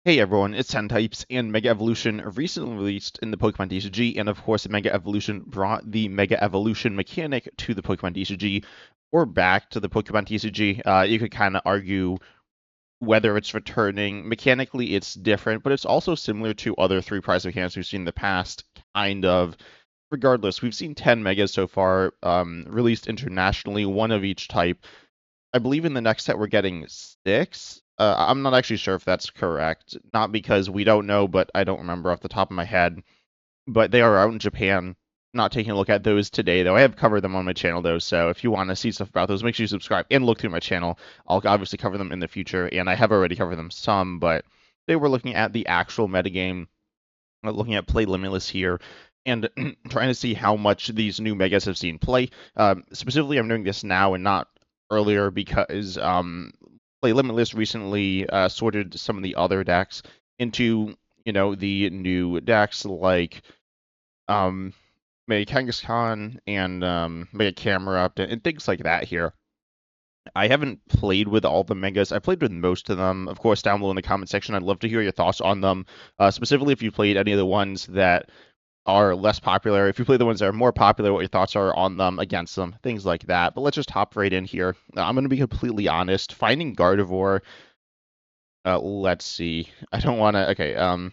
Hey everyone, it's 10 Types, and Mega Evolution recently released in the Pokemon TCG, and of course, Mega Evolution brought the Mega Evolution mechanic to the Pokemon TCG, or back to the Pokemon TCG. You could kind of argue whether it's returning. Mechanically, it's different, but it's also similar to other three prize mechanics we've seen in the past, kind of. Regardless, we've seen 10 Megas so far, released internationally, one of each type. I believe in the next set we're getting six. I'm not actually sure if that's correct. Not because we don't know, but I don't remember off the top of my head. But they are out in Japan. Not taking a look at those today, though. I have covered them on my channel, though. So if you want to see stuff about those, make sure you subscribe and look through my channel. I'll obviously cover them in the future, and I have already covered them some, but they were looking at the actual metagame, looking at Play Limitless here, and trying to see how much these new megas have seen play. Specifically, I'm doing this now and not earlier because Play Limitless recently sorted some of the other decks into the new decks like Mega Kangaskhan and Mega Camerupt and things like that here. I haven't played with all the megas. I played with most of them. Of course, down below in the comment section, I'd love to hear your thoughts on them. Specifically, if you played any of the ones that are less popular. If you play the ones that are more popular, what your thoughts are on them, against them, things like that. But let's just hop right in here. I'm going to be completely honest. Finding Gardevoir, let's see. I don't want to. Okay.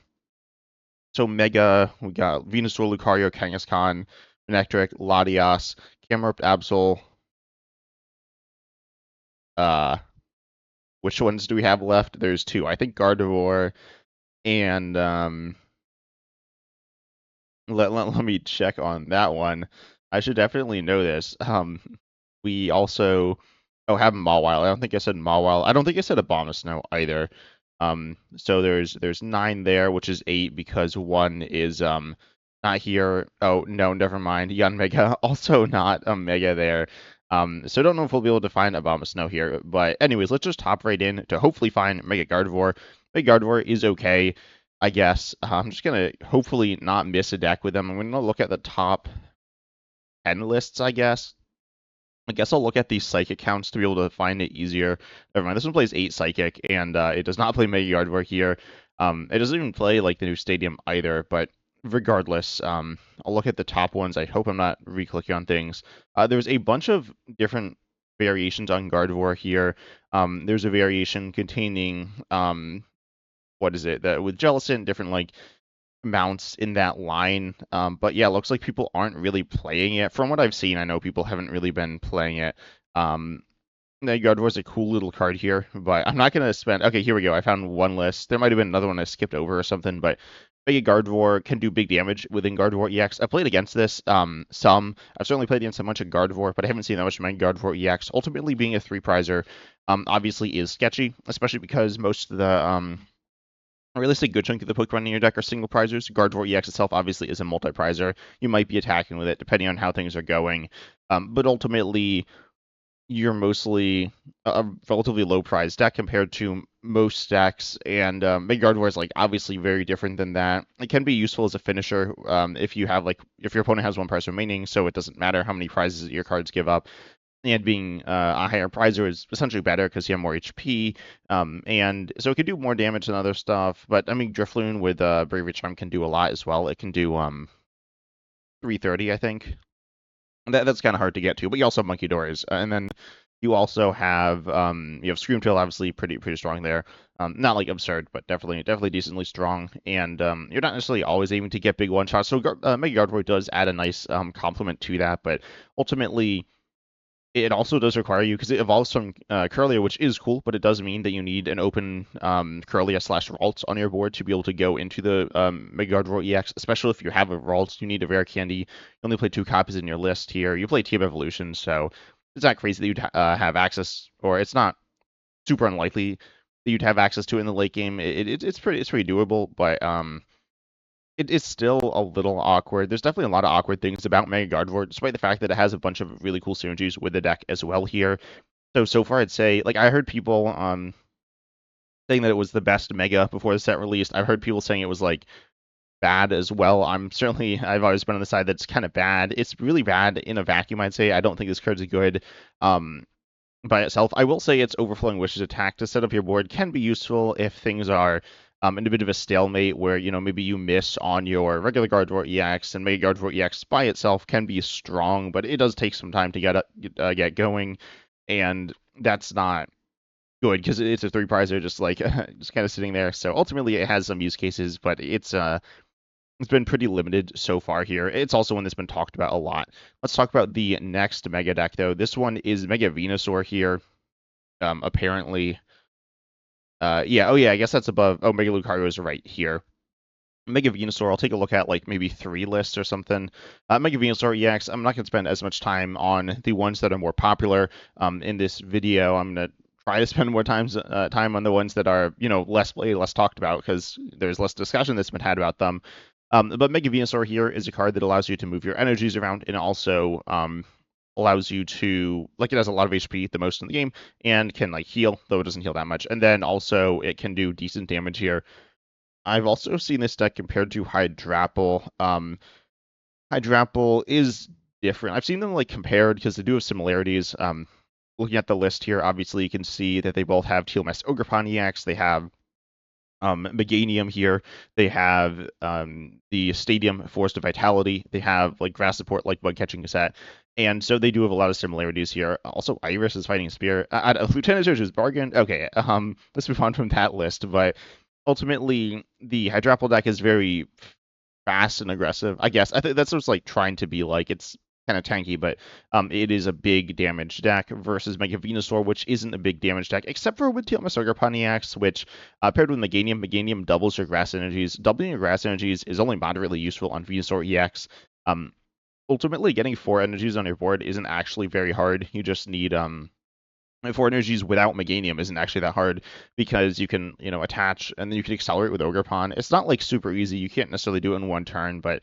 So Mega, we got Venusaur, Lucario, Kangaskhan, manectric, Latias, camerupt, absol. Uh, which ones do we have left? There's two. I think Gardevoir and let me check on that one. I should definitely know this. We also have Mawile. I don't think I said Mawile. I don't think I said abomasnow either. So there's 9 there, which is 8 because one is not here. Oh no, never mind. Mega also not a Mega there. So I don't know if we'll be able to find abomasnow here. But anyways, let's just hop right in to hopefully find Mega Gardevoir. Mega Gardevoir is okay, I guess. I'm just gonna hopefully not miss a deck with them. I'm gonna look at the top 10 lists, I guess. I guess I'll look at these psychic counts to be able to find it easier. Never mind, this one plays 8 psychic, and it does not play Mega Gardevoir here. It doesn't even play like the new stadium either, but regardless, I'll look at the top ones. I hope I'm not re-clicking on things. There's a bunch of different variations on Gardevoir here. There's a variation containing, what is it, with Jellicent, different like mounts in that line. But yeah, it looks like people aren't really playing it. From what I've seen, I know people haven't really been playing it. Gardevoir's a cool little card here, but I'm not going to spend... Okay, here we go. I found one list. There might have been another one I skipped over or something, but Mega Gardevoir can do big damage within Gardevoir EX. I played against this some. I've certainly played against a bunch of Gardevoir, but I haven't seen that much Mega Gardevoir EX. Ultimately, being a 3-prizer obviously is sketchy, especially because most of the... a realistic good chunk of the Pokemon in your deck are single prizers. Gardevoir EX itself obviously is a multi-prizer. You might be attacking with it depending on how things are going. But ultimately, you're mostly a relatively low prize deck compared to most decks, and Mega Gardevoir is like obviously very different than that. It can be useful as a finisher if you have if your opponent has 1 prize remaining, so it doesn't matter how many prizes your cards give up. And being a higher prizer is essentially better because you have more HP, and so it can do more damage than other stuff. But I mean, Drifloon with Bravery Charm can do a lot as well. It can do 330, I think. That's kind of hard to get to, but you also have Monkey Doors, and then you also have Screamtail, obviously pretty strong there. Not like absurd, but definitely decently strong. And you're not necessarily always aiming to get big one shots, so Mega Gardevoir does add a nice complement to that. But ultimately, it also does require you, because it evolves from Curlia, which is cool, but it does mean that you need an open Curlia/Ralt on your board to be able to go into the Mega Gardevoir EX, especially if you have a Ralt. You need a rare candy. You only play 2 copies in your list here. You play Team Evolution, so it's not crazy that you'd have access, or it's not super unlikely that you'd have access to it in the late game. It's pretty doable, but it's still a little awkward. There's definitely a lot of awkward things about Mega Gardevoir, despite the fact that it has a bunch of really cool synergies with the deck as well here. So far, I'd say, like, I heard people saying that it was the best Mega before the set released. I've heard people saying it was, like, bad as well. I've always been on the side that's kind of bad. It's really bad in a vacuum, I'd say. I don't think this card's good by itself. I will say its Overflowing Wishes attack to set up your board can be useful if things are in a bit of a stalemate where, maybe you miss on your regular Gardevoir EX, and Mega Gardevoir EX by itself can be strong, but it does take some time to get going, and that's not good because it's a three prizer just like just kind of sitting there. So ultimately, it has some use cases, but it's been pretty limited so far here. It's also one that's been talked about a lot. Let's talk about the next Mega deck, though. This one is Mega Venusaur here. Apparently, yeah, oh yeah, I guess that's above. Oh, Mega Lucario is right here. Mega Venusaur, I'll take a look at like maybe 3 lists or something. Mega Venusaur EX, I'm not going to spend as much time on the ones that are more popular in this video. I'm going to try to spend more time on the ones that are, less played, less talked about, because there's less discussion that's been had about them. But Mega Venusaur here is a card that allows you to move your energies around, and also allows you to, like, it has a lot of HP, the most in the game, and can like heal, though it doesn't heal that much. And then also it can do decent damage here. I've also seen this deck compared to Hydrapple. Hydrapple is different. I've seen them like compared because they do have similarities. Looking at the list here, obviously you can see that they both have Tealmess Ogerpon EX. They have Meganium here. They have the Stadium Forest of Vitality. They have like grass support like Bug Catching Cassette. And so they do have a lot of similarities here. Also, Iris is fighting Spear. Lieutenant Surge's Bargain. Okay, let's move on from that list. But ultimately, the Hydrapple deck is very fast and aggressive. I guess I think that's what's like trying to be like. It's kind of tanky, but it is a big damage deck versus Mega Venusaur, which isn't a big damage deck, except for with Tealmess Ogerpon, which paired with Meganium doubles your grass energies. Doubling your grass energies is only moderately useful on Venusaur EX. Ultimately, getting 4 energies on your board isn't actually very hard. You just need 4 energies without Meganium isn't actually that hard because you can, attach and then you can accelerate with Ogerpon. It's not like super easy. You can't necessarily do it in one turn, but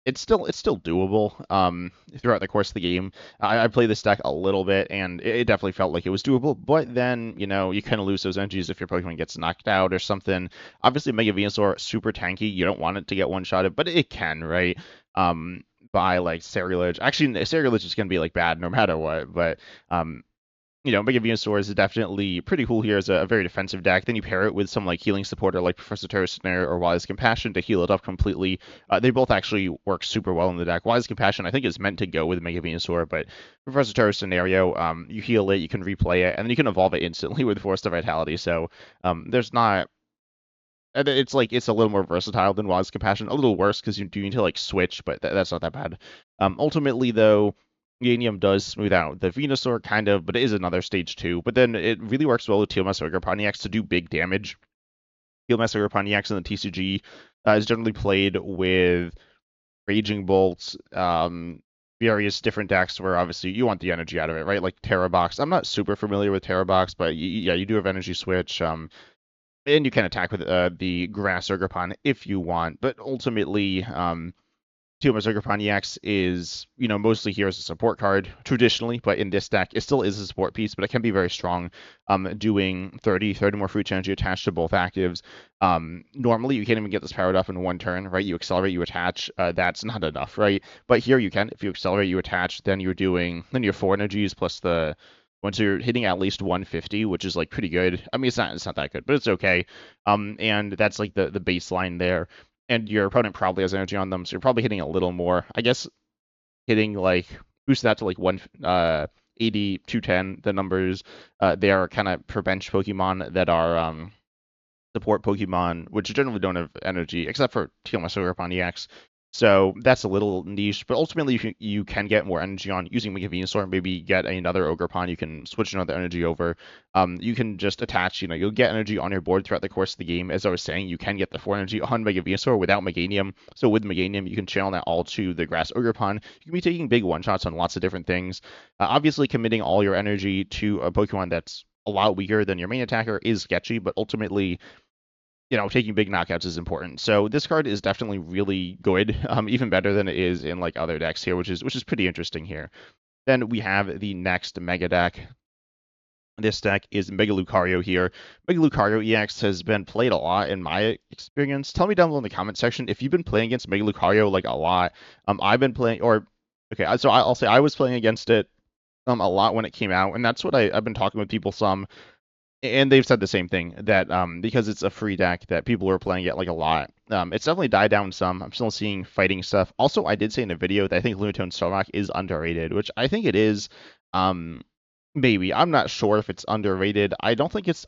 it's still doable throughout the course of the game. I played this deck a little bit and it definitely felt like it was doable, but then, you kind of lose those energies if your Pokemon gets knocked out or something. Obviously, Mega Venusaur, super tanky. You don't want it to get one-shotted, but it can, right? By like Ceruledge. Actually, Ceruledge is going to be like bad no matter what, but Mega Venusaur is definitely pretty cool here as a very defensive deck. Then you pair it with some like healing supporter like Professor Terra's Snare or Wise Compassion to heal it up completely. They both actually work super well in the deck. Wise Compassion, I think, is meant to go with Mega Venusaur, but Professor Terra's Scenario, you heal it, you can replay it, and then you can evolve it instantly with Force of Vitality. So there's not. It's like it's a little more versatile than Wise Compassion. A little worse because you do need to like switch, but that's not that bad. Ultimately, though, Uranium does smooth out the Venusaur, kind of, but it is another stage 2. But then it really works well with Tealmess Ogerpon to do big damage. Tealmess Ogerpon in the TCG is generally played with Raging Bolts, various different decks where obviously you want the energy out of it, right? Like Terra Box. I'm not super familiar with Terra Box, but yeah, you do have Energy Switch. And you can attack with the Grass Ogerpon if you want, but ultimately, Tealmess Ogerpon is, mostly here as a support card traditionally, but in this deck, it still is a support piece, but it can be very strong, doing 30 more fruit energy attached to both actives. Normally, you can't even get this powered up in one turn, right? You accelerate, you attach, that's not enough, right? But here you can. If you accelerate, you attach, then you have 4 energies plus once you're hitting at least 150, which is like pretty good. I mean, it's not that good, but it's okay. And that's like the baseline there. And your opponent probably has energy on them, so you're probably hitting a little more. I guess hitting like boost that to like 180, 210. The numbers they are kind of per bench Pokemon that are support Pokemon, which generally don't have energy except for Tealmess Ogerpon EX. So that's a little niche, but ultimately you can get more energy on using Mega Venusaur. Maybe get another Ogerpon. You can switch another energy over. You can just attach. You'll get energy on your board throughout the course of the game. As I was saying, you can get the 4 energy on Mega Venusaur without Meganium. So with Meganium, you can channel that all to the Grass Ogerpon. You can be taking big one-shots on lots of different things. Obviously, committing all your energy to a Pokemon that's a lot weaker than your main attacker is sketchy, but ultimately, taking big knockouts is important. So this card is definitely really good, even better than it is in like other decks here, which is pretty interesting here. Then we have the next Mega deck. This deck is Mega Lucario here. Mega Lucario EX has been played a lot in my experience. Tell me down below in the comment section if you've been playing against Mega Lucario like a lot. I've been playing, so I'll say I was playing against it a lot when it came out, and that's what I've been talking with people some. and they've said the same thing that because it's a free deck that people are playing it like a lot. It's definitely died down some. I'm still seeing fighting stuff. Also, I did say in a video that I think Lunatone Solrock is underrated, which I think it is. Um, Maybe I'm not sure if it's underrated. I don't think it's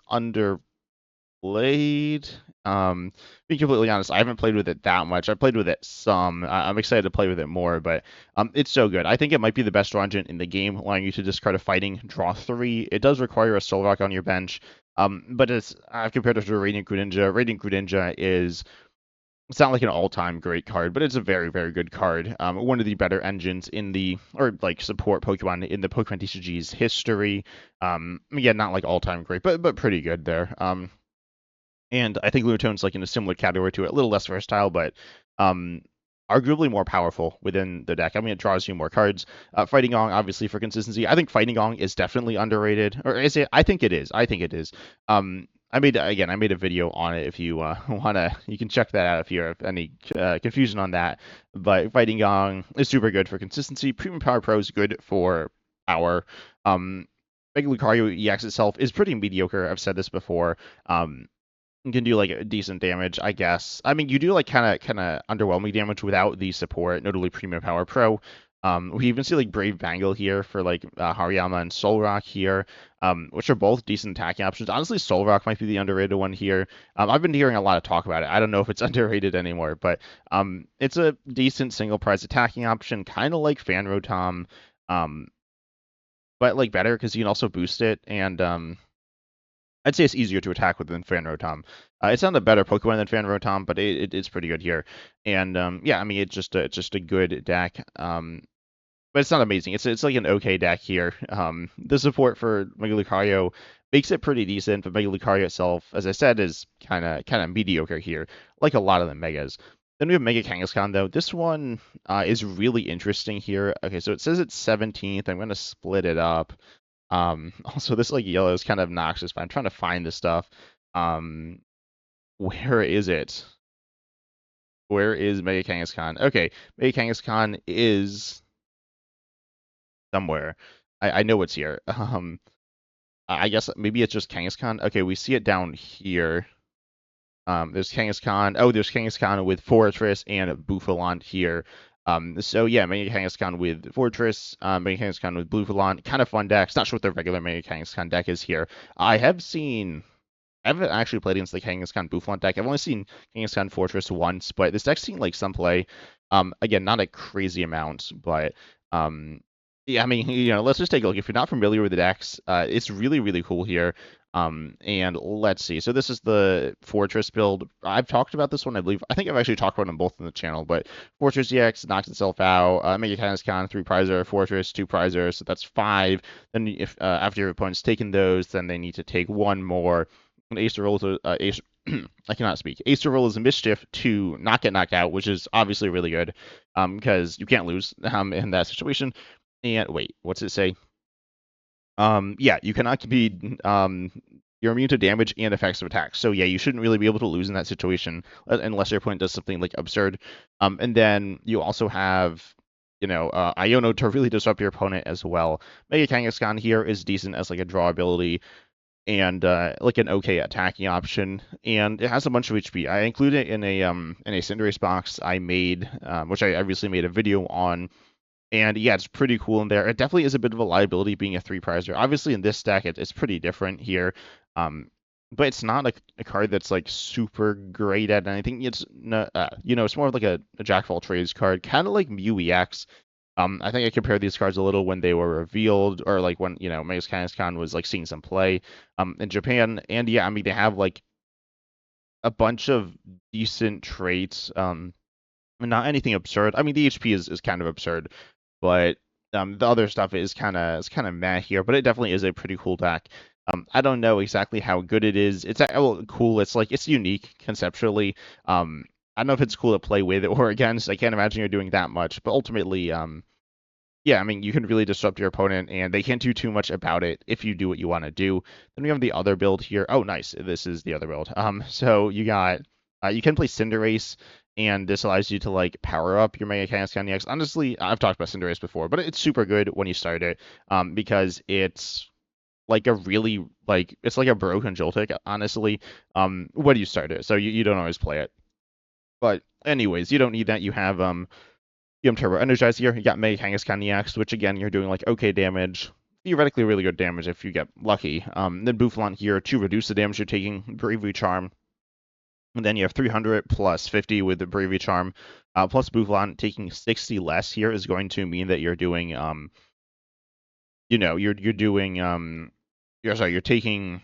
played. Being completely honest, I haven't played with it that much. I played with it some. I'm excited to play with it more, but it's so good. I think it might be the best draw engine in the game, allowing you to discard a fighting, draw 3. It does require a Soul Rock on your bench, but it's I've compared it to a Radiant Greninja. Radiant Greninja is it's not like an all-time great card, but it's a very, very good card. One of the better engines in the or like support Pokemon in the Pokemon TCG's history. Again, not like all-time great, but pretty good there. And I think Lunatone's like in a similar category to it, a little less versatile, but um, arguably more powerful within the deck. I mean, it draws you more cards. Fighting Gong, obviously, for consistency. I think Fighting Gong is definitely underrated. Or is it? I think it is. I think it is. I made a video on it. If you wanna, you can check that out if you have any confusion on that. But Fighting Gong is super good for consistency. Premium Power Pro is good for power. Mega Lucario EX itself is pretty mediocre. I've said this before. You can do like decent damage, I guess. I mean, you do like kind of underwhelming damage without the support, notably Premium Power Pro. We even see like Brave Bangle here for like Hariyama and Solrock here, which are both decent attacking options. Honestly, Solrock might be the underrated one here. I've been hearing a lot of talk about it. I don't know if it's underrated anymore, but it's a decent single price attacking option, kind of like Fan Rotom, um, but like better because you can also boost it and I'd say it's easier to attack with than Fan Rotom. It's not a better Pokemon than Fan Rotom, but it's pretty good here. And yeah, I mean it's just a good deck. But it's not amazing. It's like an okay deck here. The support for Mega Lucario makes it pretty decent, but Mega Lucario itself, as I said, is kind of mediocre here, like a lot of the Megas. Then we have Mega Kangaskhan though. This one is really interesting here. Okay, so it says it's 17th. I'm gonna split it up. Also this like yellow is kind of obnoxious, but I'm trying to find this stuff. Um, where is it? Where is Mega Kangaskhan? Okay, Mega Kangaskhan is somewhere. I know it's here. I guess maybe it's just Kangaskhan. Okay, we see it down here. There's Kangaskhan. Oh, there's Kangaskhan with Fortress and Buffalant here. So yeah, Mega Kangaskhan with Fortress, Mega Kangaskhan with Buffalant. Kind of fun decks. Not sure what the regular Mega Kangaskhan deck is here. I haven't actually played against the Kangaskhan Buffalant deck. I've only seen Kangaskhan Fortress once, but this deck's seen like some play. Again, not a crazy amount, but yeah, I mean, let's just take a look. If you're not familiar with the decks, it's really, really cool here. And let's see. So this is the Fortress build. I've talked about this one, I believe. I think I've actually talked about them both on the channel, but Fortress EX knocks itself out. Mega Kangaskhan, 3 prizer, Fortress, 2 prizer, so that's 5. Then if after your opponent's taken those, then they need to take one more. And Ace to roll to Ace. I cannot speak. Ace to roll is a mischief to not get knocked out, which is obviously really good, because you can't lose in that situation. And wait, what's it say? Yeah, you cannot be you're immune to damage and effects of attacks. So yeah, you shouldn't really be able to lose in that situation unless your opponent does something like absurd. And then you also have Iono to really disrupt your opponent as well. Mega Kangaskhan here is decent as like a draw ability and like an okay attacking option, and it has a bunch of HP. I include it in a Cinderace box I made, which I obviously made a video on. And yeah, it's pretty cool in there. It definitely is a bit of a liability being a 3 prizer. Obviously, in this deck, it's pretty different here. But it's not a card that's like super great at anything. It's not, it's more of like a jack of all trades card, kind of like Mew EX. I think I compared these cards a little when they were revealed, or like when Mega Kangaskhan was like seeing some play in Japan. And yeah, I mean they have like a bunch of decent traits. Not anything absurd. I mean the HP is kind of absurd, but the other stuff is kind of meh here. But it definitely is a pretty cool deck. I don't know exactly how good it is. It's cool. It's like it's unique conceptually. I don't know if it's cool to play with or against. I can't imagine you're doing that much. But ultimately, yeah, I mean, you can really disrupt your opponent, and they can't do too much about it if you do what you want to do. Then we have the other build here. Oh, nice. This is the other build. So you got, you can play Cinderace, and this allows you to like power up your Mega Kangaskhan EX. Honestly, I've talked about Cinderace before, but it's super good when you start it, because it's like a really like it's like a broken Joltik, honestly. When you start it, so you don't always play it. But anyways, you don't need that. You have Turbo Energize here. You got Mega Kangaskhan next, which again you're doing like okay damage. Theoretically really good damage if you get lucky. Then Boufflant here to reduce the damage you're taking, Bravery Charm. And then you have 300 plus 50 with the Bravery Charm. Plus Boufflant taking 60 less here is going to mean that you're doing you're doing you're taking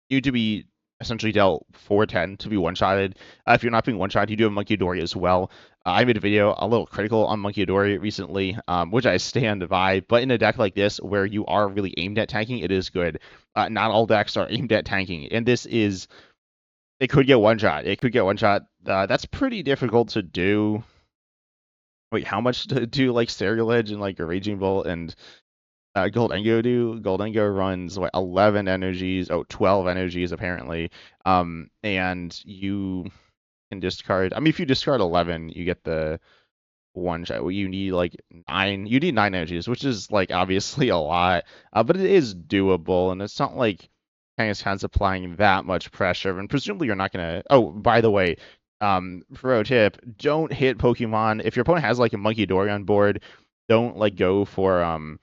you to be essentially dealt 410 to be one-shotted. If you're not being one-shot, you do have Monkey Dory as well. I made a video a little critical on Monkey Dory recently, which I stand by. But in a deck like this, where you are really aimed at tanking, it is good. Not all decks are aimed at tanking, and this is it could get one-shot. It could get one-shot. That's pretty difficult to do. Wait, how much to do like Ledge and like a Raging Bolt and Goldengo do? Goldengo runs what 11 energies, 12 energies apparently. And you can discard. I mean, if you discard 11, you get the one shot. Well, you need like 9. You need 9 energies, which is like obviously a lot, but it is doable, and it's not like Kangaskhan's applying that much pressure. And presumably you're not gonna. Oh, by the way, pro tip: don't hit Pokemon if your opponent has like a Monkey Dory on board. Don't like go for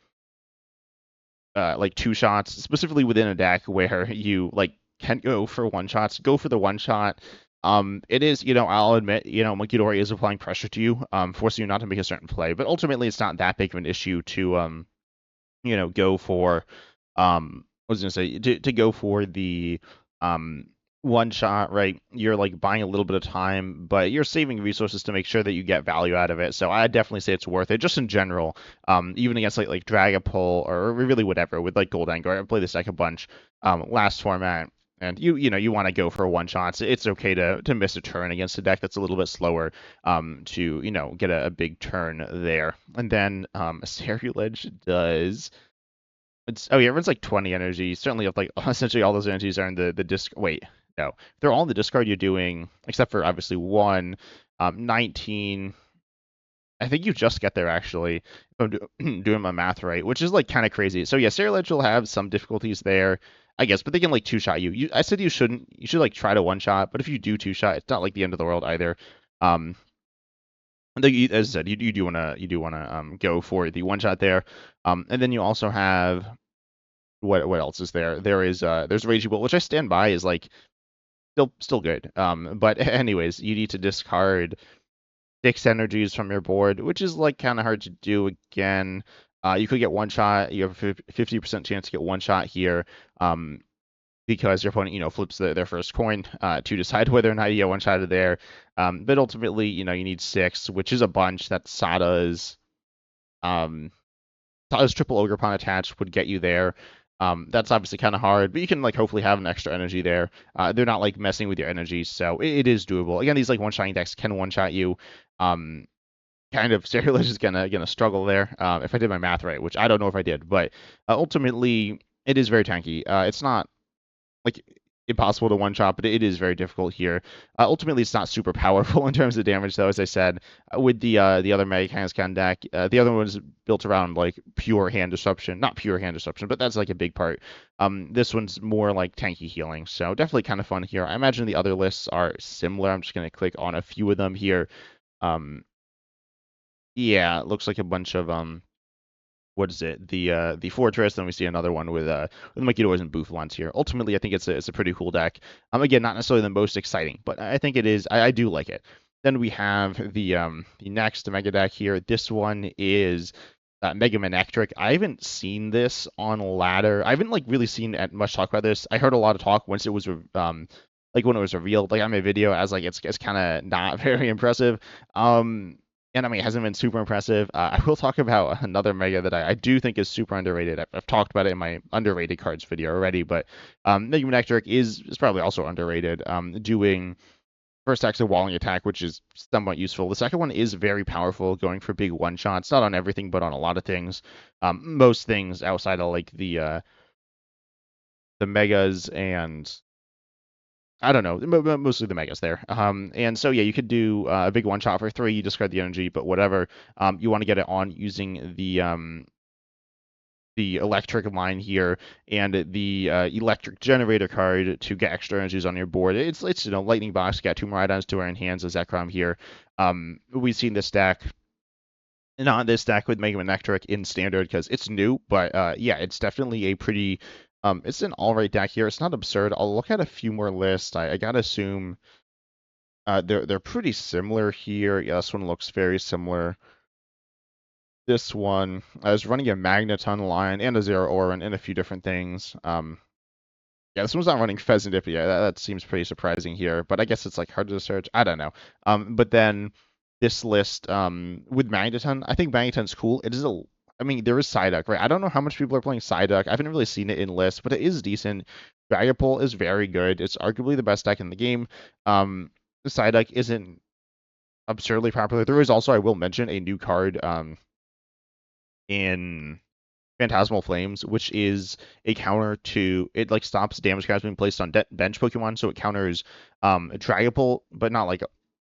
like 2 shots, specifically within a deck where you like can go for 1 shots. Go for the 1 shot. It is, I'll admit, Monkey Dory is applying pressure to you, forcing you not to make a certain play, but ultimately it's not that big of an issue to, go for, I was gonna say to go for the, 1 shot, right? You're like buying a little bit of time, but you're saving resources to make sure that you get value out of it. So I definitely say it's worth it, just in general. Even against like Dragapult or really whatever with like Goldengo. I played this deck a bunch last format, and you want to go for 1 shots. It's okay to miss a turn against a deck that's a little bit slower to get a big turn there. And then Ledge does. Oh yeah, it runs like 20 energy. Certainly, if like essentially all those energies are in the disc. Wait, no, they're all in the discard. You're doing except for obviously one, 19. I think you just get there actually. If I'm doing my math right, which is like kind of crazy. So yeah, Ledge will have some difficulties there, I guess, but they can like 2-shot you. I said you shouldn't. You should like try to 1-shot, but if you do 2-shot, it's not like the end of the world either. As I said, you do wanna go for the 1-shot there, and then you also have what else is there? There's Raging Bolt, which I stand by is like still good. But anyways, you need to discard 6 energies from your board, which is like kind of hard to do again. You could get 1-shot. You have a 50% chance to get 1-shot here. Because your opponent, flips their first coin to decide whether or not you get 1-shotted there. But ultimately, you need 6, which is a bunch. That Sada's triple Ogerpon attached would get you there. That's obviously kind of hard, but you can like hopefully have an extra energy there. They're not like messing with your energy, so it is doable. Again, these like 1-shotting decks can 1-shot you. Kind of Ledge is gonna struggle there. If I did my math right, which I don't know if I did, but ultimately it is very tanky. It's not like impossible to 1-shot, but it is very difficult here. Ultimately, it's not super powerful in terms of damage, though. As I said, with the other Mega Kangaskhan deck, the other one is built around like pure hand disruption, not pure hand disruption, but that's like a big part. This one's more like tanky healing, so definitely kind of fun here. I imagine the other lists are similar. I'm just gonna click on a few of them here. Yeah, it looks like a bunch of what is it? The Fortress. Then we see another one with Monkey Doors and Boufflants here. Ultimately, I think it's a pretty cool deck. Again, not necessarily the most exciting, but I think it is. I do like it. Then we have the next Mega deck here. This one is Mega Manectric. I haven't seen this on ladder. I haven't like really seen much talk about this. I heard a lot of talk once it was like when it was revealed. Like on my video, I was like, it's kind of not very impressive. And I mean, it hasn't been super impressive. I will talk about another Mega that I do think is super underrated. I've talked about it in my underrated cards video already, but Mega Manectric is probably also underrated. Doing first attack's a walling attack, which is somewhat useful. The second one is very powerful, going for big 1-shots, not on everything, but on a lot of things. Most things outside of like the Megas and I don't know, mostly the Megas there. And so yeah, you could do a big 1-shot for 3, you discard the energy, but whatever. You want to get it on using the the electric line here and the electric generator card to get extra energies on your board. It's lightning box, got 2 more items to our enhance a Zekrom here. We've seen this deck not this deck with Mega Manectric in standard because it's new, but yeah, it's definitely a pretty it's an all right deck here. It's not absurd. I'll look at a few more lists. I gotta assume they're pretty similar here. Yeah, this one looks very similar. This one, I was running a Magneton line and a Zero Orin and a few different things. Yeah, this one's not running Pheasant Dip. Yeah, that seems pretty surprising here, but I guess it's like hard to search. I don't know. But then this list, with Magneton, I think Magneton's cool. It is I mean, there is Psyduck, right? I don't know how much people are playing Psyduck. I haven't really seen it in lists, but it is decent. Dragapult is very good. It's arguably the best deck in the game. Psyduck isn't absurdly popular. There is also, I will mention, a new card, in Phantasmal Flames, which is a counter to it, like stops damage cards being placed on bench Pokemon, so it counters Dragapult, but not like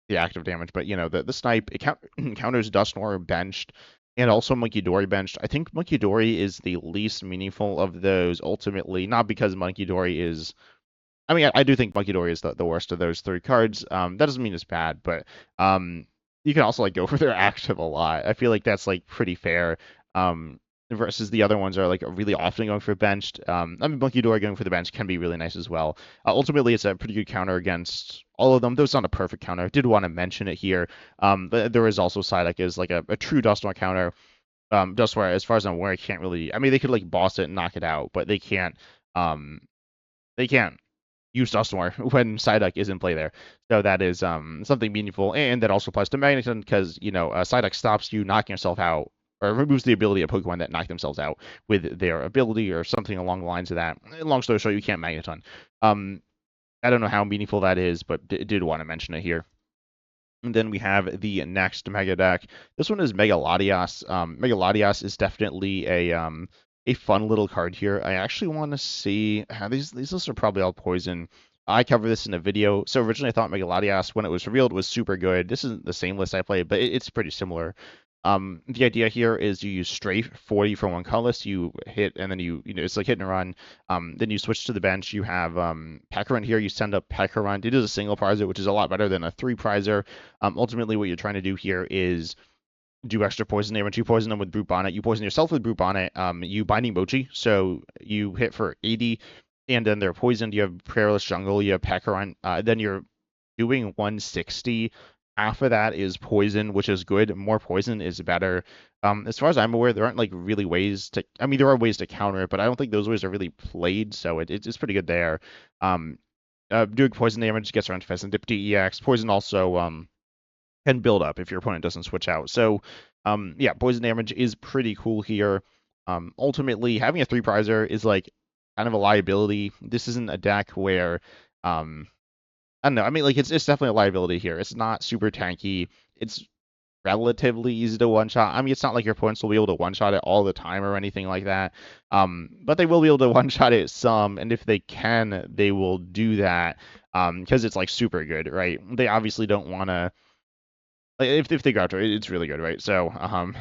the active damage, but the snipe. It counters Dusknoir benched, and also Monkey Dory benched. I think Monkey Dory is the least meaningful of those ultimately, not because Monkey Dory is. I mean, I do think Monkey Dory is the worst of those 3 cards. That doesn't mean it's bad, but you can also like go for their active a lot. I feel like that's like pretty fair. Versus the other ones are like really often going for benched. I mean, Monkey Dory going for the bench can be really nice as well. Ultimately, it's a pretty good counter against all of them. Though it's not a perfect counter. I did want to mention it here. But there is also Psyduck is like a true Dusknoir counter. Dusknoir, as far as I'm aware, can't really. I mean, they could like boss it and knock it out, but they can't. They can't use Dusknoir when Psyduck is in play there. So that is something meaningful, and that also applies to Magneton because Psyduck stops you knocking yourself out or removes the ability of Pokemon that knock themselves out with their ability or something along the lines of that. Long story short, you can't Magneton. I don't know how meaningful that is, but did want to mention it here. And then we have the next Mega deck. This one is Mega Latias. Mega Latias is definitely a fun little card here. I actually want to see these lists are probably all poison. I covered this in a video. So originally I thought Mega Latias, when it was revealed, was super good. This isn't the same list I played, but it's pretty similar. The idea here is you use strafe 40 for one colorless, you hit, and then it's like hit and run. Then you switch to the bench. You have Pekka here. You send up Pekka. It is a single prizer, which is a lot better than a 3 prizer. Ultimately, what you're trying to do here is do extra poison damage. You poison them with Brute Bonnet. You poison yourself with Brute Bonnet. You Binding Mochi, so you hit for 80, and then they're poisoned. You have Prayerless Jungle. You have Pekka. Then you're doing 160. Half of that is poison, which is good. More poison is better. As far as I'm aware, there aren't like really ways to. I mean, there are ways to counter it, but I don't think those ways are really played. So it's pretty good there. Doing poison damage gets around Pheasant Dip DEX. Poison also can build up if your opponent doesn't switch out. So yeah, poison damage is pretty cool here. Ultimately, having a 3 prizer is like kind of a liability. This isn't a deck where I don't know. I mean, like it's definitely a liability here. It's not super tanky. It's relatively easy to one shot. I mean, it's not like your opponents will be able to one shot it all the time or anything like that. But they will be able to one shot it some, and if they can, they will do that. Because it's like super good, right? They obviously don't want to. Like, if they go after it, it's really good, right? So,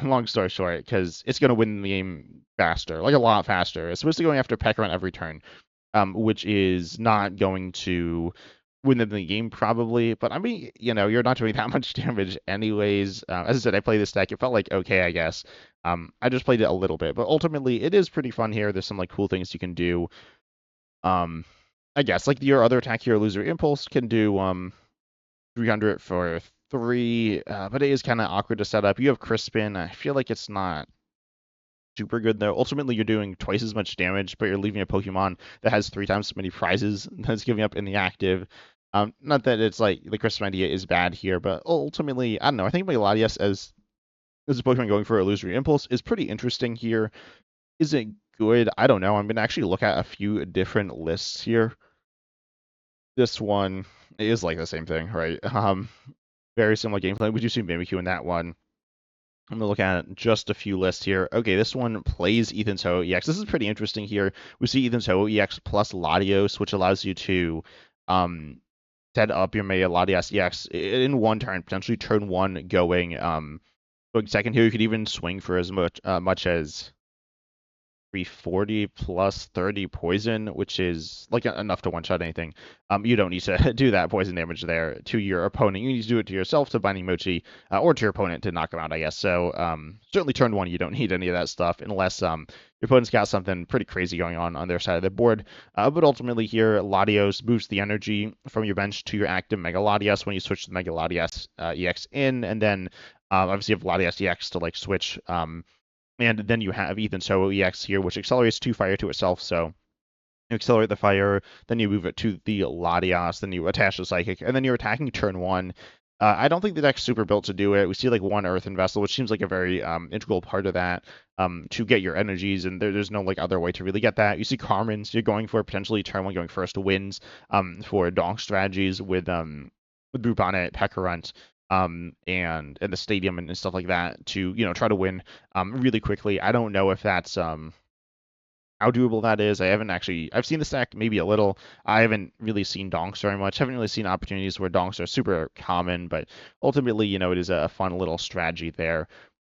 long story short, because it's gonna win the game faster, like a lot faster. It's supposed to going after Pekka on every turn, which is not going to win them the game probably. But I mean, you're not doing that much damage anyways. As I said, I played this deck. It felt like okay, I guess. I just played it a little bit, but ultimately it is pretty fun here. There's some like cool things you can do. I guess like your other attack here, Illusory Impulse can do 300 for 3, but it is kind of awkward to set up. You have Crispin. I feel like it's not super good though. Ultimately, you're doing twice as much damage, but you're leaving a Pokemon that has 3 times as many prizes that's giving up in the active. Not that it's like the Crispin idea is bad here, but ultimately, I don't know. I think Latias as a Pokemon going for Illusory Impulse is pretty interesting here. Is it good? I don't know. I'm gonna actually look at a few different lists here. This one is like the same thing, right? Very similar gameplay. We do see Mimikyu in that one. I'm gonna look at just a few lists here. Okay, this one plays Ethan's Ho EX. This is pretty interesting here. We see Ethan's Ho EX plus Latios, which allows you to set up your Mega Latias EX in one turn, potentially turn 1 going second here. You could even swing for as much as 340 plus 30 poison, which is like enough to one-shot anything. You don't need to do that poison damage there to your opponent. You need to do it to yourself to Binding Mochi, or to your opponent to knock him out, I guess. So certainly turn one, you don't need any of that stuff unless your opponent's got something pretty crazy going on their side of the board. But ultimately here, Latios boosts the energy from your bench to your active Mega Latias when you switch the Mega Latias EX in, and then obviously you have Latias EX to like switch. And then you have Ethan Solo EX here, which accelerates 2 fire to itself. So you accelerate the fire, then you move it to the Latias, then you attach the Psychic, and then you're attacking turn 1. I don't think the deck's super built to do it. We see like one Earthen Vessel, which seems like a very integral part of that to get your energies, and there's no like other way to really get that. You see Carmen's, you're going for potentially turn 1 going first wins for donk strategies with Bhubanet, Pekarunt, and the stadium and stuff like that to try to win really quickly. I don't know if that's how doable that is. I've seen the stack maybe a little. I haven't really seen donks very much. Haven't really seen opportunities where donks are super common, but ultimately, it is a fun little strategy there.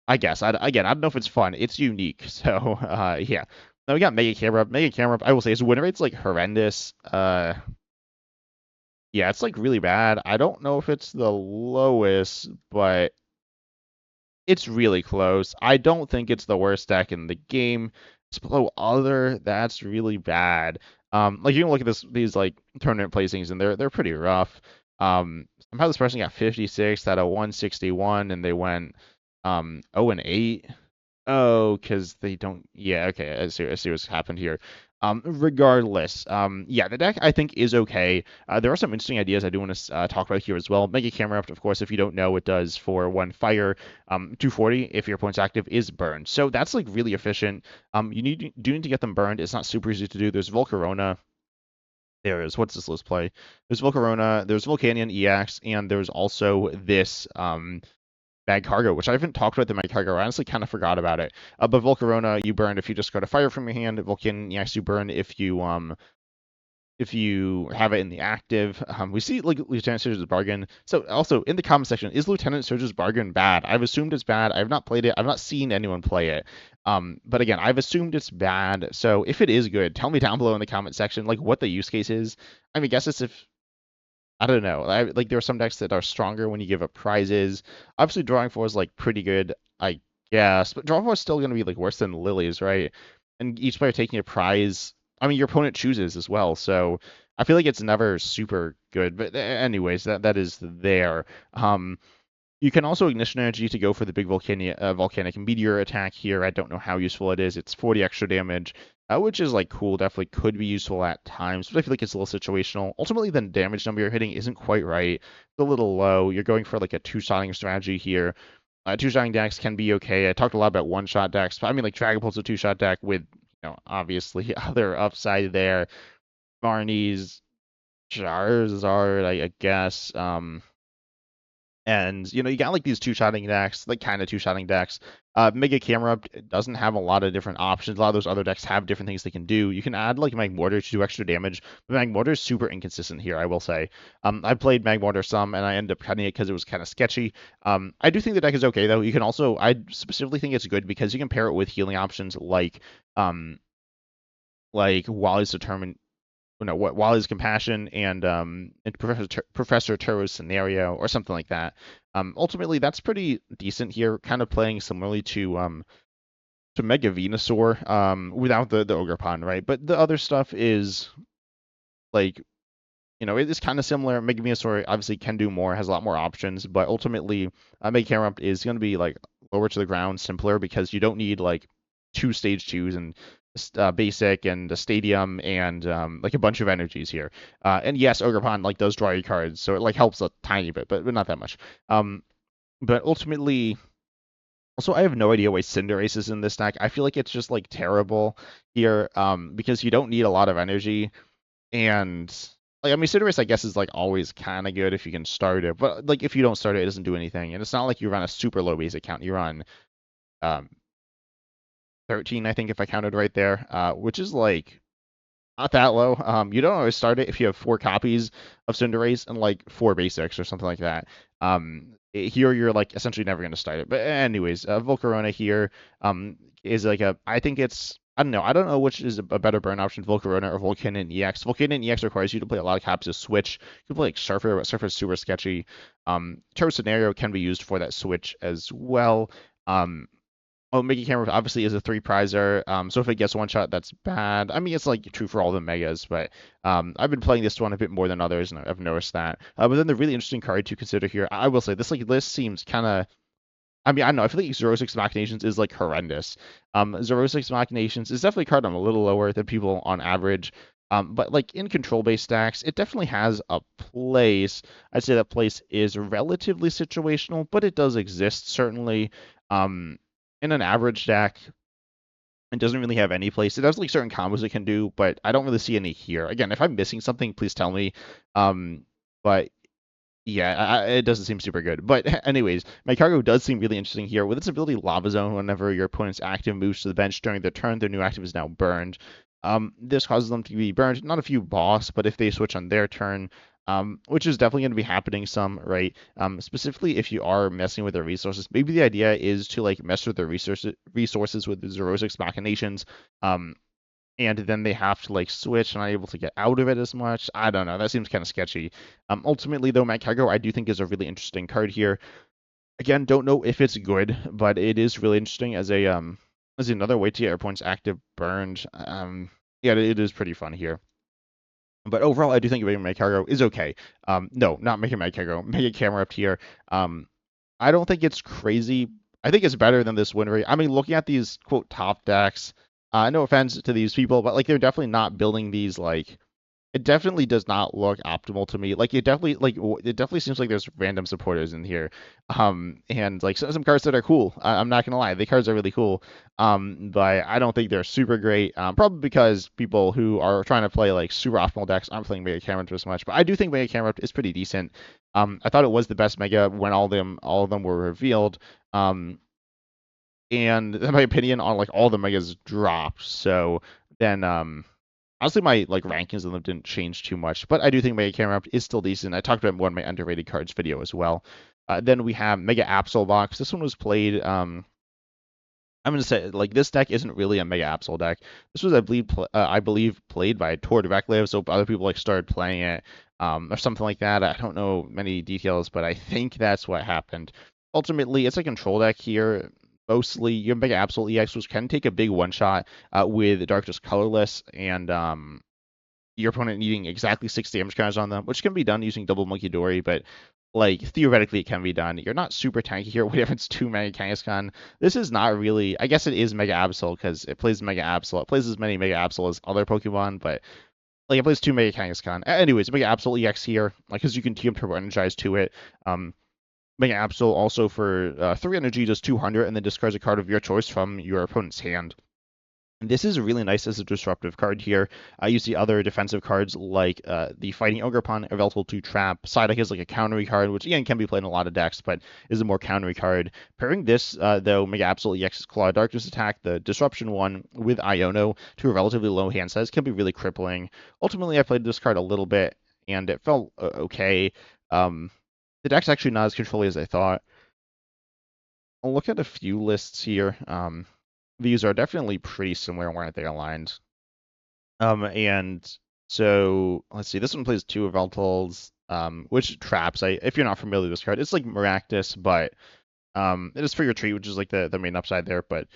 I guess. Again, I don't know if it's fun. It's unique. So, yeah. Now we got Mega Camerupt. Mega Camerupt, I will say, his win rate's like horrendous. Yeah, it's like really bad. I don't know if it's the lowest, but it's really close. I don't think it's the worst deck in the game. It's below other. That's really bad. Like you can look at these like tournament placings, and they're pretty rough. Somehow this person got 56 out of 161, and they went 0-8. Oh, because they don't. Yeah, okay. I see what's happened here. Regardless, yeah, the deck I think is okay. There are some interesting ideas I do want to talk about here as well. Mega Camerupt, of course, if you don't know, it does for 1 fire, 240 if your opponent's active is burned. So that's like really efficient. You do need to get them burned. It's not super easy to do. There's Volcarona. What's this list play? There's Volcarona, there's Volcanion EX, and there's also this Mag Cargo, which I haven't talked about the Mag Cargo. I honestly kind of forgot about it. But Volcarona, you burn if you just go to fire from your hand. Volcanion EX, you burn if you have it in the active. We see like Lieutenant Surge's Bargain. So also in the comment section, is Lieutenant Surge's Bargain bad? I've assumed it's bad. I've not played it. I've not seen anyone play it. But again, I've assumed it's bad. So if it is good, tell me down below in the comment section like what the use case is. I mean, guess it's if I don't know. Like there are some decks that are stronger when you give up prizes. Obviously, drawing four is like pretty good, I guess, but drawing four is still going to be like worse than Lilies, right? And each player taking a prize. I mean, your opponent chooses as well, so I feel like it's never super good. But anyways, that is there. You can also Ignition Energy to go for the big volcanic meteor attack here. I don't know how useful it is. It's 40 extra damage, which is like cool. Definitely could be useful at times, but I feel like it's a little situational. Ultimately, the damage number you're hitting isn't quite right. It's a little low. You're going for like a two-shotting strategy here. Two-shotting decks can be okay. I talked a lot about one-shot decks, but I mean like Dragapult's a two-shot deck with, obviously other upside there. Barney's, Charizard, I guess. And you got like these two-shotting decks, like kind of two-shotting decks. Mega Camerupt doesn't have a lot of different options. A lot of those other decks have different things they can do. You can add like Magmortar to do extra damage, but Magmortar is super inconsistent here, I will say. I played Magmortar some, and I ended up cutting it because it was kind of sketchy. I do think the deck is okay though. You can also, I specifically think it's good because you can pair it with healing options like Wally's Determined. No, what Wally's Compassion and Professor Turo's Scenario or something like that. Ultimately, that's pretty decent here, kind of playing similarly to Mega Venusaur without the Ogre Pond, right? But the other stuff is like it is kind of similar. Mega Venusaur obviously can do more, has a lot more options, but ultimately Mega Camerupt is going to be like lower to the ground, simpler because you don't need like 2 stage 2s and basic and a stadium and like a bunch of energies here. And yes, Ogre Pond like does draw your cards, so it like helps a tiny bit, but not that much. But ultimately, also I have no idea why Cinderace is in this deck. I feel like it's just like terrible here because you don't need a lot of energy, and like I mean Cinderace I guess is like always kind of good if you can start it, but like if you don't start it, it doesn't do anything, and it's not like you run a super low basic count. You run 13, I think, if I counted right there, which is like not that low. You don't always start it if you have 4 copies of Cinderace and like 4 basics or something like that. Here you're like essentially never going to start it. But anyways, Volcarona here is like I think it's I don't know. I don't know which is a better burn option, Volcarona or Volcanion EX. Volcanion EX requires you to play a lot of caps to switch. You can play like Surfer, but Surfer's super sketchy. Turbo Scenario can be used for that switch as well. Um, Oh, Mega Camera obviously is a three prizer. So if it gets one shot, that's bad. I mean, it's like true for all the megas, but I've been playing this one a bit more than others, and I've noticed that. But then the really interesting card to consider here, I will say this like list seems kind of. I mean, I don't know. I feel like Zero Six Machinations is like horrendous. Zero Six Machinations is definitely a card I'm a little lower than people on average. But like in control-based stacks, it definitely has a place. I'd say that place is relatively situational, but it does exist certainly. Um, in an average stack, it doesn't really have any place. It has like certain combos it can do, but I don't really see any here. Again, if I'm missing something, please tell me. But yeah, it doesn't seem super good. But anyways, my cargo does seem really interesting here. With its ability Lava Zone, whenever your opponent's active moves to the bench during their turn, their new active is now burned. This causes them to be burned, not a few boss, but if they switch on their turn, which is definitely going to be happening some, right? Specifically if you are messing with their resources. Maybe the idea is to like mess with their resources with the Zero Six Machinations. Um, and then they have to like switch and not able to get out of it as much. I don't know. That seems kind of sketchy. Ultimately, though, Matt Cargo I do think is a really interesting card here. Again, don't know if it's good, but it is really interesting as another way to get your points active burned. Yeah, it is pretty fun here. But overall, I do think making Mega Cargo is okay. No, not making Mega Cargo. Mega Camerupt here. I don't think it's crazy. I think it's better than this win rate. I mean, looking at these quote top decks, no offense to these people, but like they're definitely not building these like it definitely does not look optimal to me. Like it definitely seems like there's random supporters in here, and like some cards that are cool. I'm not gonna lie, the cards are really cool, but I don't think they're super great. Probably because people who are trying to play like super optimal decks aren't playing Mega Camerupt as much. But I do think Mega Camerupt is pretty decent. I thought it was the best Mega when all of them were revealed. And in my opinion on like all the megas dropped. So then honestly, my like rankings of them didn't change too much, but I do think Mega Camera is still decent. I talked about more in my underrated cards video as well. Then we have Mega Absol box. This one was played. I'm gonna say like this deck isn't really a Mega Absol deck. This was I believe played by Tor Directlive, so other people like started playing it or something like that. I don't know many details, but I think that's what happened. Ultimately, it's a control deck here. Mostly, you have Mega Absol EX, which can take a big one shot with Darkness Colorless and your opponent needing exactly 6 damage counters on them, which can be done using double Monkey Dory, but like theoretically it can be done. You're not super tanky here. Whatever it's 2 Mega Kangaskhan. This is not really. I guess it is Mega Absol because it plays Mega Absol. It plays as many Mega Absol as other Pokemon, but like it plays 2 Mega Kangaskhan. Anyways, Mega Absol EX here, like because you can TM Turbo Energize to it. Mega Absol also for 3 energy does 200 and then discards a card of your choice from your opponent's hand. This is really nice as a disruptive card here. You see other defensive cards like the Fighting Ogerpon available to trap. Psyduck is like a countery card, which again can be played in a lot of decks, but is a more countery card. Pairing this, though, Mega Absol EX's Claw Darkness attack, the Disruption one, with Iono to a relatively low hand size can be really crippling. Ultimately, I played this card a little bit, and it felt okay. The deck's actually not as controlly as I thought. I'll look at a few lists here. These are definitely pretty similar where they aligned. And so let's see. This one plays 2 Eveltals, which traps. If you're not familiar with this card, it's like Maractus, but it is for your treat, which is like the main upside there. But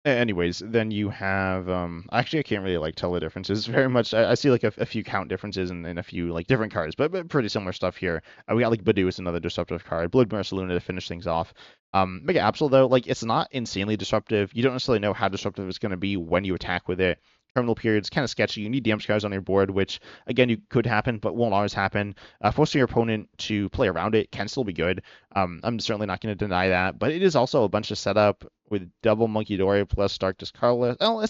anyways, then you have actually I can't really like tell the differences very much. I see like a few count differences and a few like different cards, but pretty similar stuff here. We got like Badu is another disruptive card, Bloodmare Saluna to finish things off. Mega Absol though, like it's not insanely disruptive. You don't necessarily know how disruptive it's going to be when you attack with it. Terminal period's kind of sketchy. You need damage cards on your board, which again you could happen, but won't always happen. Forcing your opponent to play around it can still be good. I'm certainly not going to deny that, but it is also a bunch of setup with double Monkey Dory plus Darkness Colorless. Oh,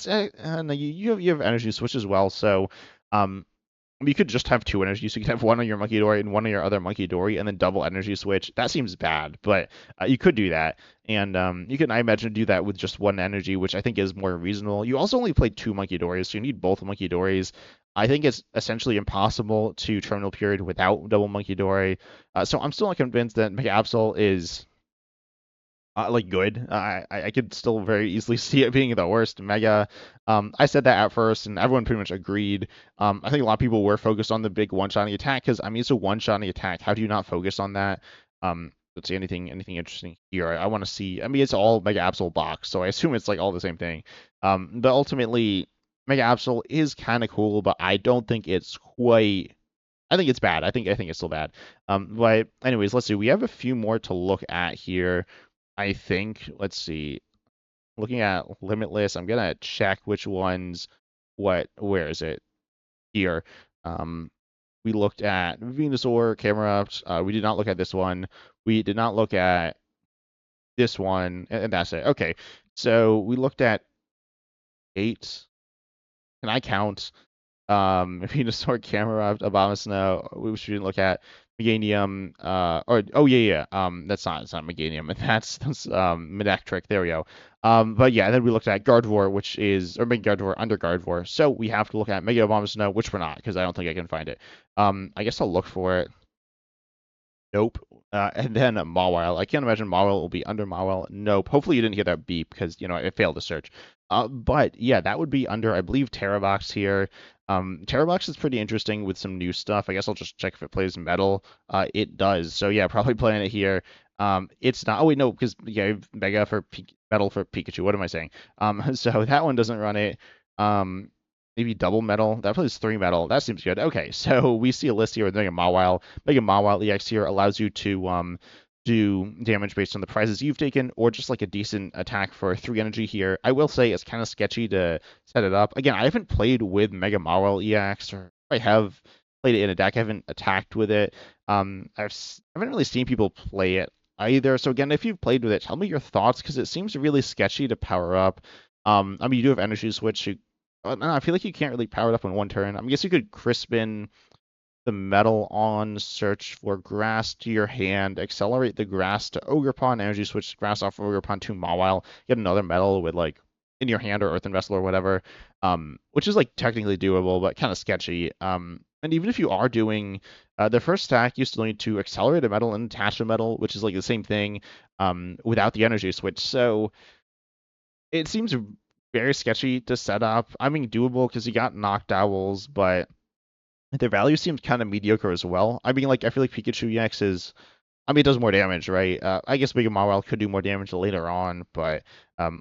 no, you have energy switch as well, so you could just have 2 energies. You could have one on your Monkey Dory and one on your other Monkey Dory, and then double energy switch. That seems bad, but you could do that, and you can, I imagine, do that with just 1 energy, which I think is more reasonable. You also only play 2 Monkey Dories, so you need both Monkey Dories. I think it's essentially impossible to Terminal Period without double Monkey Dory. So I'm still not convinced that Mega Absol is like good. I could still very easily see it being the worst. Mega. I said that at first, and everyone pretty much agreed. I think a lot of people were focused on the big one-shotting attack because I mean it's a one-shotting attack. How do you not focus on that? Let's see anything interesting here. I want to see. I mean it's all Mega Absol box, so I assume it's like all the same thing. But ultimately, Mega Absol is kind of cool, but I don't think it's quite. I think it's bad. I think it's still bad. But anyways, let's see. We have a few more to look at here. I think, let's see, looking at Limitless, I'm gonna check which ones, where is it? Here. Um, we looked at Venusaur, camerupt. We did not look at this one. We did not look at this one, and that's it. Okay, so we looked at 8. Can I count? Venusaur, camerupt, abomasnow, which we didn't look at. Meganium, or oh yeah, that's not Meganium, that's manectric. There we go. But yeah, then we looked at gardevoir, which is or Mega Gardevoir under gardevoir. So we have to look at Mega Abomasnow, which we're not because I don't think I can find it. I guess I'll look for it. Nope. And then Mawile. I can't imagine Mawile will be under Mawile. Nope. Hopefully you didn't hear that beep because it failed to search. But yeah, that would be under I believe Terrabox here. Terrabox is pretty interesting with some new stuff. I guess I'll just check if it plays metal. It does. So yeah, probably playing it here. It's not. Oh wait, no, because yeah, Mega for metal for Pikachu. What am I saying? So that one doesn't run it. Maybe double metal. That plays 3 metal. That seems good. Okay, so we see a list here with Mega Mawile. Mega Mawile EX here allows you to do damage based on the prizes you've taken, or just like a decent attack for 3 energy here. I will say it's kind of sketchy to set it up. Again, I haven't played with Mega Mawile EX, or I have played it in a deck. I haven't attacked with it. I haven't really seen people play it either. So again, if you've played with it, tell me your thoughts because it seems really sketchy to power up. I mean, you do have energy switch. No, I feel like you can't really power it up in one turn. I guess you could Crispin the metal on, search for grass to your hand, accelerate the grass to Ogerpon, energy switch grass off of Ogerpon to Mawile, get another metal with like in your hand or Earthen Vessel or whatever, which is like technically doable but kind of sketchy. And even if you are doing the first stack, you still need to accelerate a metal and attach a metal, which is like the same thing without the energy switch. So it seems very sketchy to set up. I mean, doable because you got knocked owls, but their value seems kind of mediocre as well. I mean, like I feel like Pikachu EX is. I mean, it does more damage, right? I guess Mega Mawile could do more damage later on, but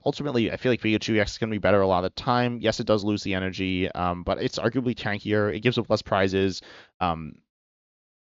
ultimately, I feel like Pikachu EX is going to be better a lot of the time. Yes, it does lose the energy, but it's arguably tankier. It gives up less prizes. Um,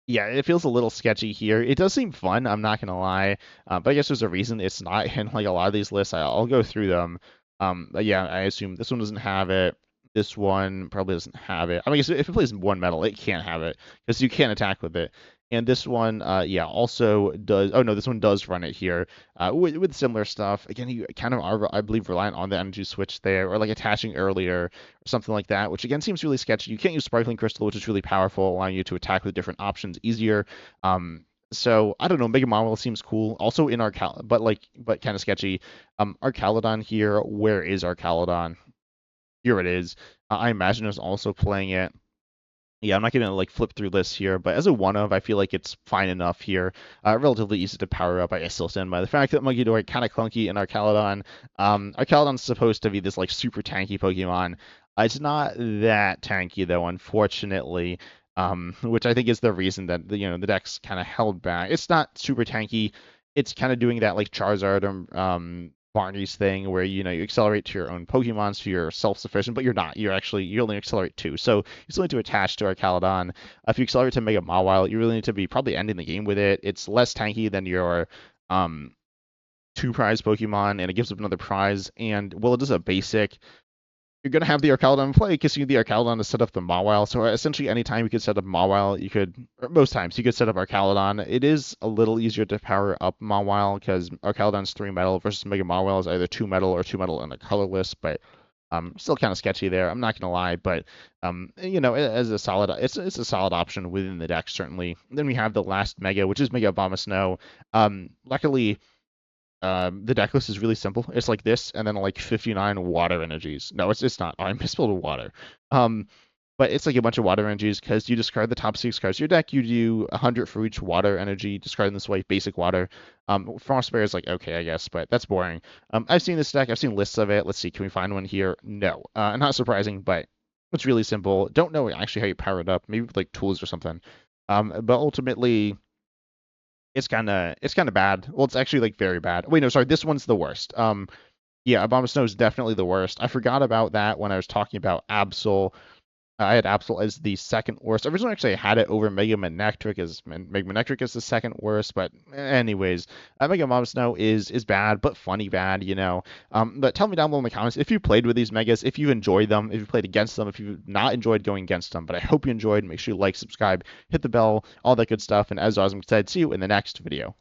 yeah, it feels a little sketchy here. It does seem fun, I'm not gonna lie, but I guess there's a reason it's not in like a lot of these lists. I'll go through them. But yeah, I assume this one doesn't have it. This one probably doesn't have it. I mean, if it plays one metal, it can't have it because you can't attack with it. And this one, yeah, also does. Oh no, this one does run it here with similar stuff. Again, you kind of are, I believe, reliant on the energy switch there, or like attaching earlier, or something like that, which again seems really sketchy. You can't use Sparkling Crystal, which is really powerful, allowing you to attack with different options easier. So I don't know. Mega Marvel seems cool. Also in but kind of sketchy. Arcalodon here. Where is Arcalodon? Here it is. I imagine it's also playing it. Yeah, I'm not gonna like flip through lists here, but as a one of, I feel like it's fine enough here. Relatively easy to power up. I still stand by the fact that Muggydor kind of clunky in Arcalodon. Arcalodon's supposed to be this like super tanky Pokemon. It's not that tanky though, unfortunately. Which I think is the reason that the deck's kind of held back. It's not super tanky. It's kind of doing that like Charizard or Barney's thing where you accelerate to your own Pokemon so you're self-sufficient, but you're not. You only accelerate 2. So you still need to attach to Arcalodon. If you accelerate to Mega Mawile, you really need to be probably ending the game with it. It's less tanky than your 2 prize Pokemon, and it gives up another prize. And well, it is a basic. You're gonna have the Arcalodon in play because you need the Arcalodon to set up the Mawile. So essentially, anytime you could set up Mawile, or most times you could set up Arcalodon. It is a little easier to power up Mawile because Arcalodon's 3 metal versus Mega Mawile is either 2 metal or 2 metal and a colorless. But still kind of sketchy there. I'm not gonna lie, but as a solid, it's a solid option within the deck certainly. Then we have the last Mega, which is Mega Abomasnow. Luckily the deck list is really simple. It's like this, and then like 59 water energies. No, it's not. I misspelled water. but it's like a bunch of water energies because you discard the top 6 cards of your deck. You do 100 for each water energy, discard in this way, basic water. Frostbear is like, okay, I guess, but that's boring. I've seen this deck, I've seen lists of it. Let's see, can we find one here? No. Not surprising, but it's really simple. Don't know actually how you power it up, maybe with like tools or something. But ultimately, it's kind of bad. Well, it's actually like very bad. Wait, no, sorry, this one's the worst. Yeah, abomasnow is definitely the worst. I forgot about that when I was talking about absol. I had Absol as the second worst. Originally, actually, I had it over Mega Manectric as Mega Manectric is the second worst. But anyways, Mega Mobsnow is bad, but funny bad, you know. But tell me down below in the comments if you played with these Megas, if you enjoyed them, if you played against them, if you've not enjoyed going against them. But I hope you enjoyed. Make sure you like, subscribe, hit the bell, all that good stuff. And as Osmond said, see you in the next video.